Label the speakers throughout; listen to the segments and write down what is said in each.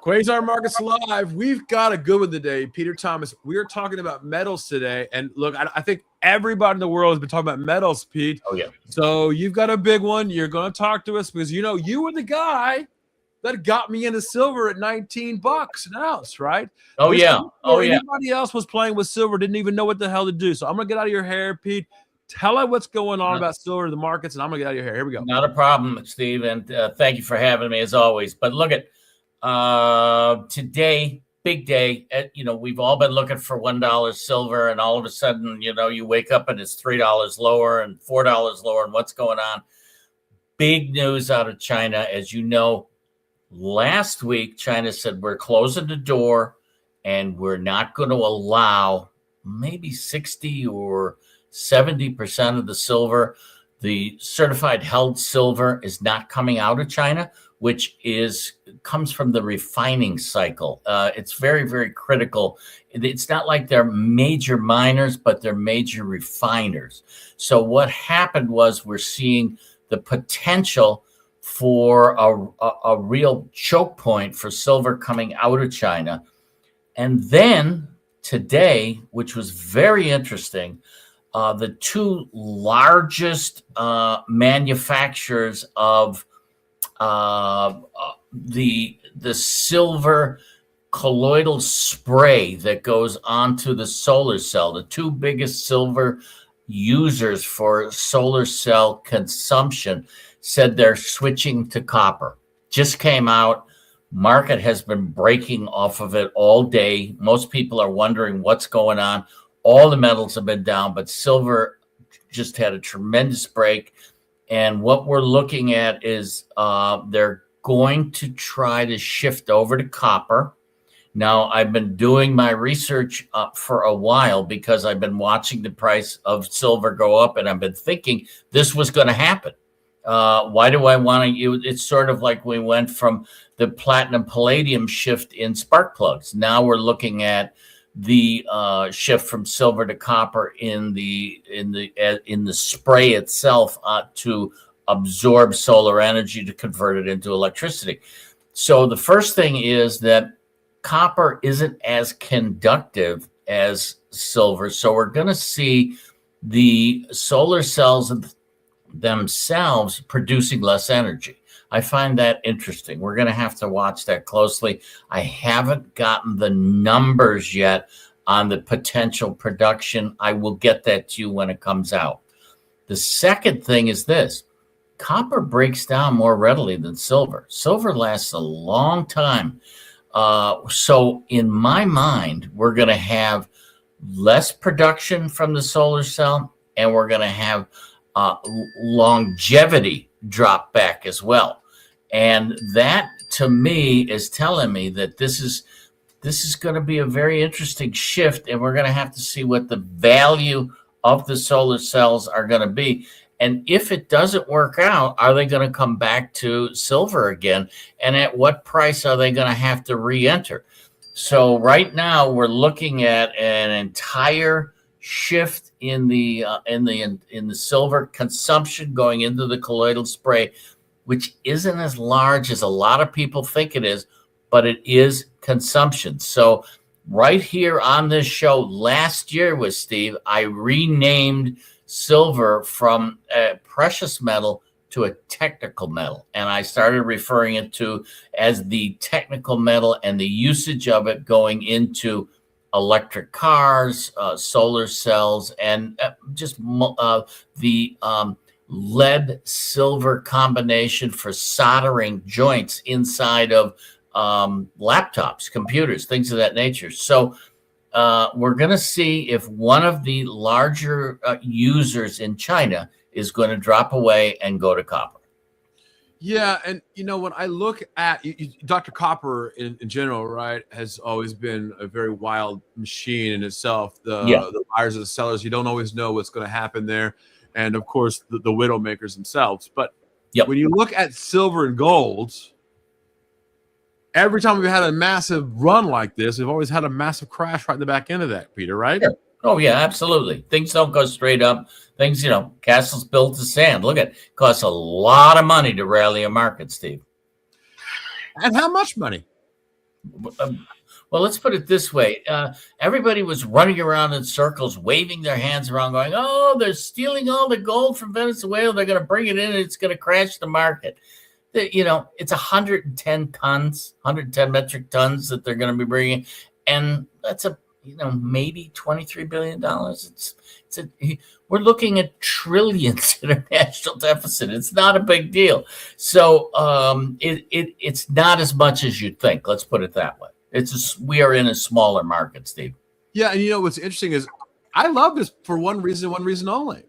Speaker 1: Quasar Markets Live. We've got a good one today, Peter Thomas. We are talking about metals today. And look, I think everybody in the world has been talking about metals, Pete.
Speaker 2: Oh, yeah.
Speaker 1: So you've got a big one. You're going to talk to us because, you were the guy that got me into silver at $19 an ounce, right?
Speaker 2: Oh, yeah. Oh, yeah.
Speaker 1: Anybody else was playing with silver, didn't even know what the hell to do. So I'm going to get out of your hair, Pete. Tell us what's going on about silver, the markets, and I'm going to get out of your hair. Here we go.
Speaker 2: Not a problem, Steve, and thank you for having me as always. But look at today, big day. We've all been looking for $1 silver, and all of a sudden, you wake up and it's $3 lower and $4 lower, and what's going on? Big news out of China. As you know, last week, China said we're closing the door and we're not going to allow maybe 60 or 70% of the silver. The certified held silver is not coming out of China, which comes from the refining cycle. It's very, very critical. It's not like they're major miners, but they're major refiners. So what happened was we're seeing the potential for a real choke point for silver coming out of China. And then today, which was very interesting, the two largest manufacturers of the silver colloidal spray that goes onto the solar cell, the two biggest silver users for solar cell consumption, said they're switching to copper. Just came out. Market has been breaking off of it all day. Most people are wondering what's going on. All the metals have been down, but silver just had a tremendous break. And what we're looking at is they're going to try to shift over to copper. Now, I've been doing my research for a while because I've been watching the price of silver go up, and I've been thinking this was going to happen. Why do I want to? It's sort of like we went from the platinum palladium shift in spark plugs. Now we're looking at the shift from silver to copper in the spray itself to absorb solar energy to convert it into electricity. So the first thing is that copper isn't as conductive as silver. So we're going to see the solar cells themselves producing less energy. I find that interesting. We're going to have to watch that closely. I haven't gotten the numbers yet on the potential production. I will get that to you when it comes out. The second thing is this. Copper breaks down more readily than silver. Silver lasts a long time. So in my mind, we're going to have less production from the solar cell, and we're going to have longevity drop back as well. And that, to me, is telling me that this is going to be a very interesting shift, and we're going to have to see what the value of the solar cells are going to be. And if it doesn't work out, are they going to come back to silver again? And at what price are they going to have to re-enter? So right now, we're looking at an entire shift in the silver consumption going into the colloidal spray, which isn't as large as a lot of people think it is, but it is consumption. So right here on this show last year with Steve, I renamed silver from a precious metal to a technical metal. And I started referring it to as the technical metal and the usage of it going into electric cars, solar cells, and just the lead silver combination for soldering joints inside of laptops, computers, things of that nature. So we're going to see if one of the larger users in China is going to drop away and go to copper.
Speaker 1: Yeah, and when I look at Dr. Copper in general, right, has always been a very wild machine in itself. The buyers and the sellers, you don't always know what's going to happen there, and of course the widow makers themselves. But when you look at silver and gold, every time we've had a massive run like this, we've always had a massive crash right in the back end of that, Peter, right?
Speaker 2: Sure. Oh, yeah, absolutely. Things don't go straight up. Things, castles built to sand. Look, it costs a lot of money to rally a market, Steve.
Speaker 1: And how much money?
Speaker 2: Well, let's put it this way. Everybody was running around in circles, waving their hands around, going, oh, they're stealing all the gold from Venezuela. They're going to bring it in and it's going to crash the market. It's 110 tons, 110 metric tons that they're going to be bringing. And that's maybe $23 billion. We're looking at trillions international deficit. It's not a big deal. So it's not as much as you'd think. Let's put it that way. We are in a smaller market, Steve.
Speaker 1: Yeah, and what's interesting is I love this for one reason only.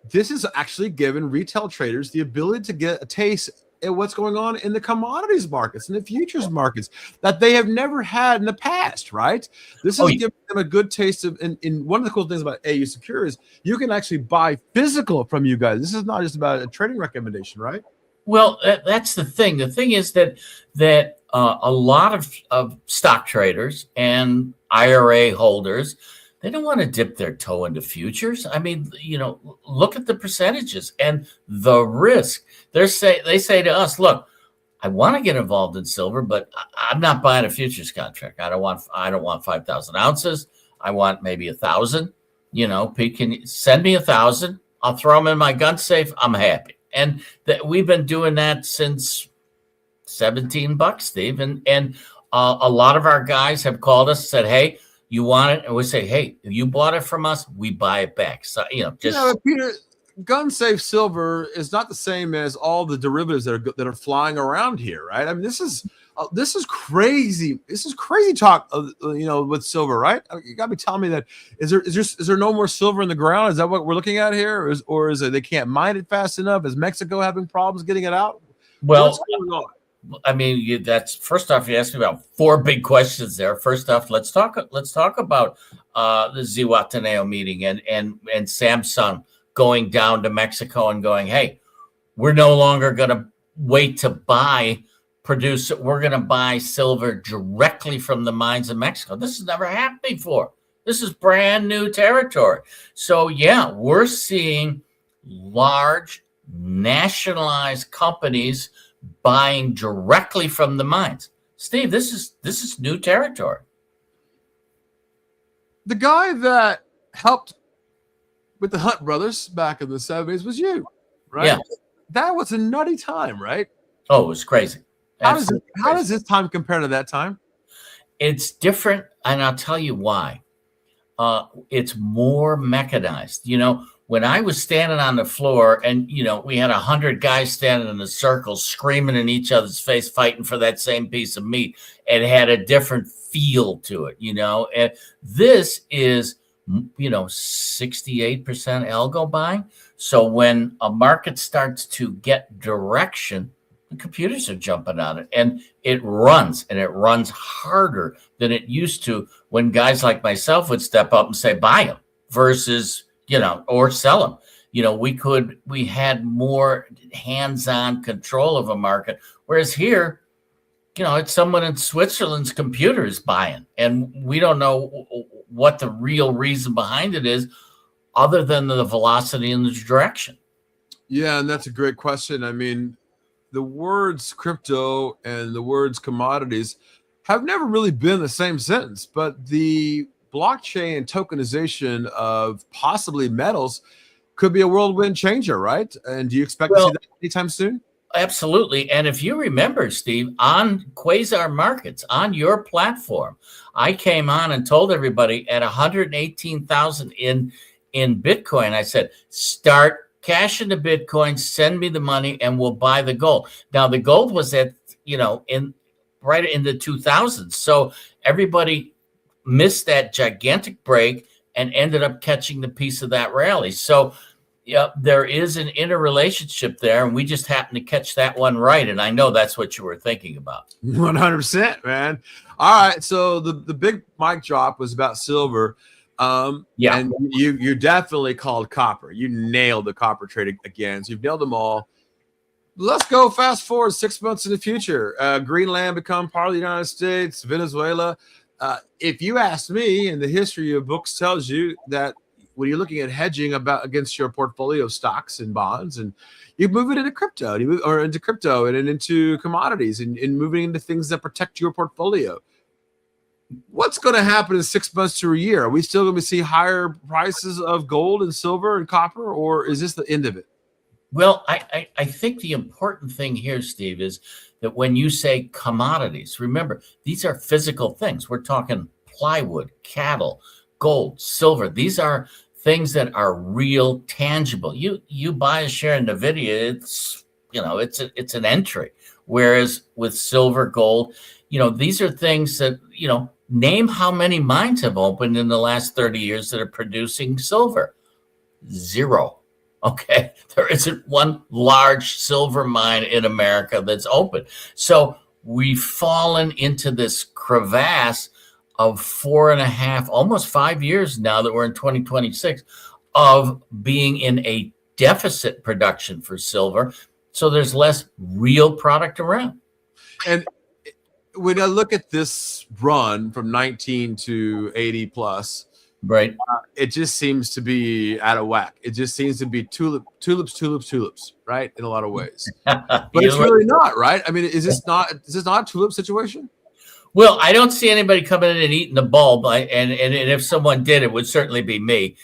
Speaker 1: This is actually given retail traders the ability to get a taste at what's going on in the commodities markets and the futures markets that they have never had in the past, right? This is giving them a good taste of, and one of the cool things about AU Secure is you can actually buy physical from you guys. This is not just about a trading recommendation, right?
Speaker 2: Well, that's the thing. The thing is that a lot of stock traders and IRA holders, they don't want to dip their toe into futures. I mean, look at the percentages and the risk. They say to us, look, I want to get involved in silver, but I'm not buying a futures contract. I don't want 5,000 ounces. I want maybe 1,000. Pete, can you send me 1,000? I'll throw them in my gun safe. I'm happy. And we've been doing that since $17, Steve. And a lot of our guys have called us and said, hey, you want it? And we say, hey, if you bought it from us, we buy it back. So,
Speaker 1: Peter, gun safe silver is not the same as all the derivatives that are flying around here, right? I mean, this is crazy. This is crazy talk, with silver, right? You got to be telling me that is there no more silver in the ground? Is that what we're looking at here, or is it they can't mine it fast enough? Is Mexico having problems getting it out?
Speaker 2: Well, what's going on? I mean, that's first off. You asked me about four big questions there. First off, let's talk about the Zihuatanejo meeting and Samsung going down to Mexico and going, hey, we're no longer going to wait to produce it. We're going to buy silver directly from the mines in Mexico. This has never happened before. This is brand new territory. So yeah, we're seeing large nationalized companies buying directly from the mines. Steve, this is new territory.
Speaker 1: The guy that helped with the Hunt brothers back in the 70s was you, right?
Speaker 2: Yeah.
Speaker 1: That was a nutty time, right?
Speaker 2: Oh, it was crazy.
Speaker 1: How does this time compare to that time?
Speaker 2: It's different, and I'll tell you why. It's more mechanized. When I was standing on the floor and, we had 100 guys standing in a circle screaming in each other's face, fighting for that same piece of meat, it had a different feel to it, and this is, 68% algo buying. So when a market starts to get direction, the computers are jumping on it and it runs harder than it used to when guys like myself would step up and say, buy them versus, or sell them. We had more hands-on control of a market. Whereas here, it's someone in Switzerland's computer is buying, and we don't know what the real reason behind it is other than the velocity and the direction.
Speaker 1: Yeah. And that's a great question. I mean, the words crypto and the words commodities have never really been the same sentence, but the blockchain and tokenization of possibly metals could be a whirlwind changer, right? And do you expect to see that anytime soon?
Speaker 2: Absolutely. And if you remember, Steve, on Quasar Markets, on your platform, I came on and told everybody at 118,000 in Bitcoin, I said, start cashing the Bitcoin, send me the money, and we'll buy the gold. Now, the gold was at, right in the 2000s. So everybody missed that gigantic break and ended up catching the piece of that rally. So, yeah, there is an interrelationship there, and we just happened to catch that one right. And I know that's what you were thinking about.
Speaker 1: 100%, man. All right, so the big mic drop was about silver.
Speaker 2: Yeah,
Speaker 1: and you definitely called copper. You nailed the copper trade again. So you've nailed them all. Let's go fast forward 6 months in the future. Greenland become part of the United States. Venezuela. If you ask me, and the history of books tells you that when you're looking at hedging against your portfolio of stocks and bonds, and you move it into crypto, and into crypto and into commodities, and moving into things that protect your portfolio. What's going to happen in 6 months to a year? Are we still going to see higher prices of gold and silver and copper, or is this the end of it?
Speaker 2: Well, I think the important thing here, Steve, is that when you say commodities, remember, these are physical things. We're talking plywood, cattle, gold, silver. These are things that are real, tangible. You buy a share in NVIDIA, it's an entry. Whereas with silver, gold, these are things that, name how many mines have opened in the last 30 years that are producing silver. 0. Okay, there isn't one large silver mine in America that's open. So we've fallen into this crevasse of 4.5, almost 5 years now that we're in 2026 of being in a deficit production for silver. So there's less real product around.
Speaker 1: And when I look at this run from 19 to 80 plus,
Speaker 2: right,
Speaker 1: it just seems to be out of whack. It just seems to be tulips, right? In a lot of ways, but it's really not, right? I mean, is this not a tulip situation?
Speaker 2: Well, I don't see anybody coming in and eating the bulb, and if someone did, it would certainly be me,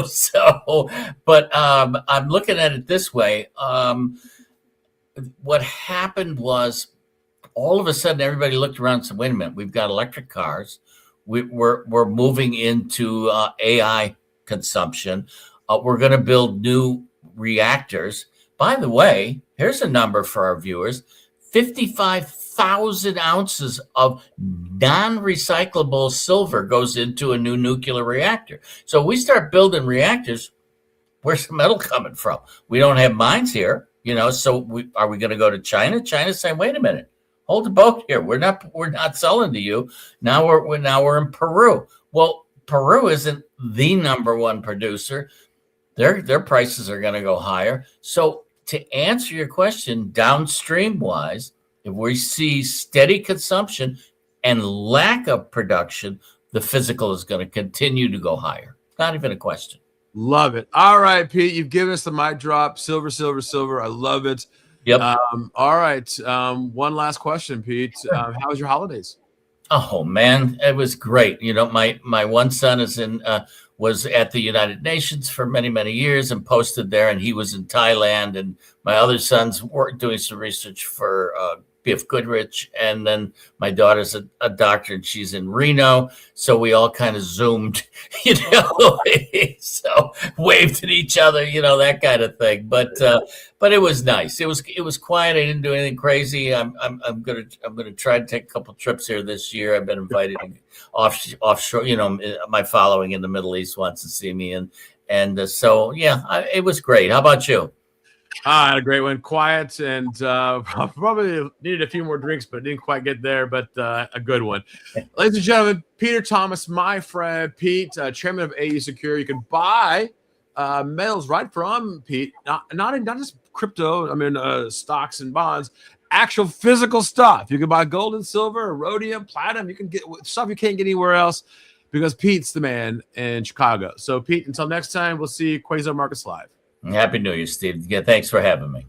Speaker 2: So, but I'm looking at it this way. What happened was, all of a sudden, everybody looked around and said, "Wait a minute, we've got electric cars. We're moving into AI consumption. We're going to build new reactors." By the way, here's a number for our viewers: 55,000 ounces of non-recyclable silver goes into a new nuclear reactor. So we start building reactors. Where's the metal coming from? We don't have mines here, So are we going to go to China? China's saying, "Wait a minute. Hold the boat here. We're not selling to you. Now we're in Peru." Well, Peru isn't the number one producer. Their prices are going to go higher. So to answer your question, downstream wise, if we see steady consumption and lack of production, the physical is going to continue to go higher. Not even a question.
Speaker 1: Love it. All right, Pete, you've given us the mic drop. Silver, silver, silver. I love it.
Speaker 2: Yep.
Speaker 1: All right. One last question, Pete. How was your holidays?
Speaker 2: Oh man, it was great. My one son was at the United Nations for many, many years and posted there, and he was in Thailand. And my other sons were doing some research for B.F. Goodrich, and then my daughter's a doctor, and she's in Reno. So we all kind of Zoomed, so waved at each other, that kind of thing. But it was nice. It was quiet. I didn't do anything crazy. I'm gonna try to take a couple trips here this year. I've been invited offshore. My following in the Middle East wants to see me, and so yeah, it was great. How about you?
Speaker 1: I had a great one. Quiet, and probably needed a few more drinks, but didn't quite get there. But a good one. Ladies and gentlemen, Peter Thomas, my friend Pete, chairman of AU Secure. You can buy metals right from Pete, not just crypto. I mean, stocks and bonds, actual physical stuff. You can buy gold and silver, rhodium, platinum. You can get stuff you can't get anywhere else because Pete's the man in Chicago. So, Pete, until next time, we'll see you Quasar Markets Live.
Speaker 2: Happy New Year, Steve. Yeah, thanks for having me.